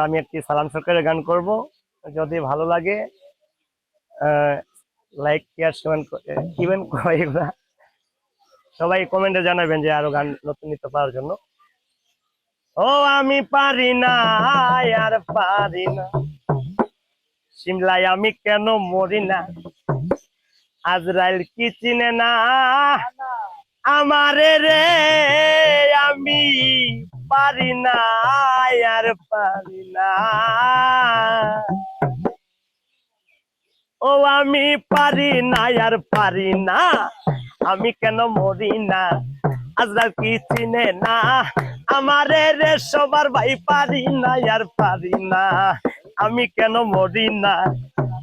আমি একটি সালাম সরকারের গান করব। যদি ভালো লাগে লাইক শেয়ার ইভেন এগুলা সবাই কমেন্টে জানাবেন যে আরো গান নতুন নিতে পাওয়ার জন্য। ও আমি পারি না আর পারি না, শিমলায় আমি কেন মরি না, আজরাইল কি চিনে না আমারে রে, আমি পারি না আর পারি না। ও আমি পারি না আর পারি না, আমি কেন মরি না, আজরাইল কি চিনে না আমারে রে, সবার ভাই পারি না আর পারি না, আমি কেন মরি না,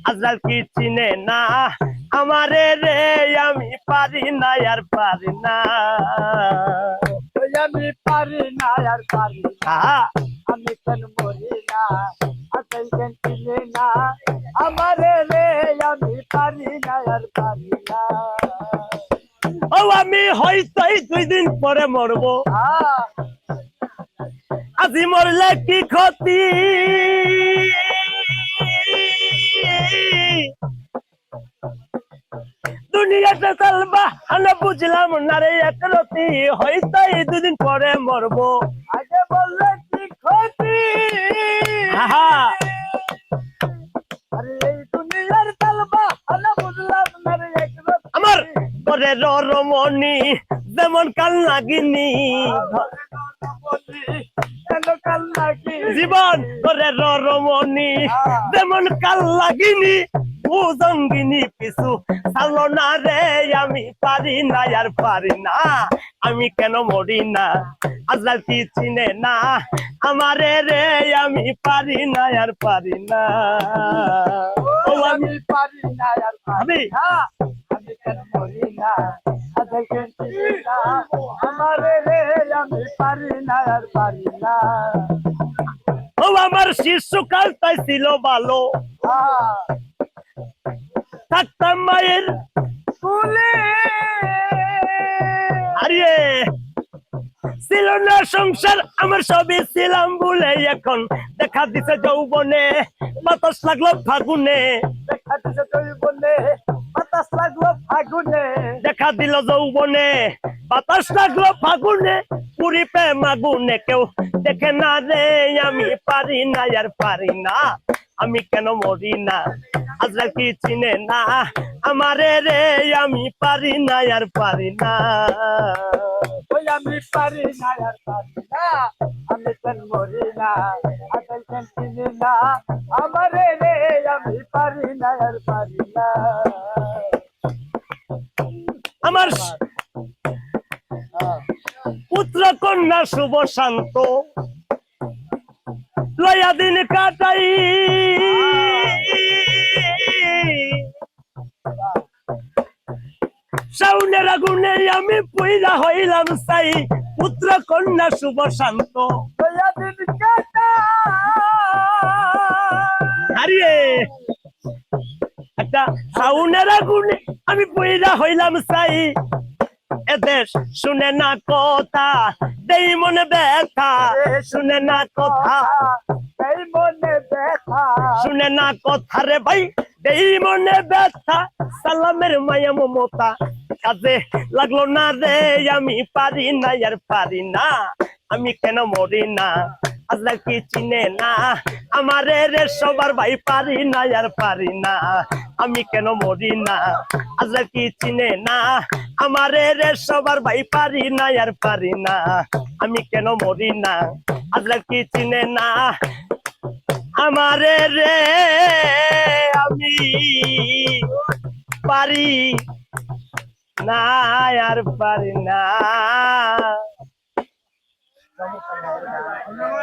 আজরাইল কি চিনে না আমারে রে, আমি পারি না আর পারি না, আমি পারি না আর পারি না, আমি কেন মরি না, আজরাইল কেন চিনে না আমারে রে, আমি পারি না আর পারি না। ও আমি হয়তো 2 দিন পরে মরবো, আজি মরলে কি ক্ষতি, দুনিয়াতে চলবা আমি বুঝলাম না রে একরতি, হয়তো 2 দিন পরে মরবো, আগে বললে কি ক্ষতি, আরে এই দুনিয়ার চলবা আমি বুঝলাম না রে একরতি, আমার পরে রমণী যেমন কাল লাগিনি, জীবন করে রমণী যেমন কাল লাগিনি, ভুজঙ্গিনী পিছু চালো না রে, আমি পারি না আর পারি না, আমি কেন মরি না, আজরাইল কি চিনে না আমারে রে, আমি পারি না আর পারি না। ও আমি পারি না আর পারি আমি না, আমি কেন মরি না, আজরাইল কেন চিনে না আমারে রে, আমি পারি না আর পারি না। ও আমার শিশুকাল তাই ছিল ভালো, থাকতাম মায়ের কুলে, আরে ছিল না সংসার আমার, সবই ছিলাম বলে, এখন দেখা দিছে যৌবনে বাতাস লাগলো ফাগুনে, দেখা দিছে যৌবনে বাতাস লাগলো ফাগুনে, দেখা দিল যৌবনে বাতাস লাগলো ফাগুনে, পুরি প্রেম আগুনে কেউ দেখে না রে, আমি পারি না আর পারি না, আমি কেন মরি না, আজরাইল কি চিনে না আমারে রে, আমি পারি না আর পারি না। ওই আমি পারি না আর পারি না, আমি কেন মরি না, আজরাইল কেন চিনে না আমারে রে, আমি পারি না আর পারি না। আমার পুত্র কন্যা শুভ শান্ত লয়া দিন কাটাই, শাওনের আগুনে আমি পয়লা হইলাম চাই, পুত্র কন্যা শুভ শান্ত দিন কাটা হারিয়ে একটা শাওনের আগুনে আমি পয়লা হইলাম চাই, এদেশ শুনে না কথা দেই মনে ব্যথা, শুনে না কথা এই মনে ব্যথা, শুনে না কথা রে ভাই দেই মনে ব্যথা, সালামের মায়া মমতা কাজে লাগলো না রে, আমি পারি না আর পারি না, আমি কেন মরি না, আজরাইল কি চিনে না আমারে রে, সবার ভাই পারি না আর পারি না, আমি কেন মরি না, আজরাইল কি চিনে না আমারে রে, সবার ভাই পারি না আর পারি না, আমি কেন মরি না, আজরাইল কি চিনে না আমারে রে, আমি পারি না আর পারি না।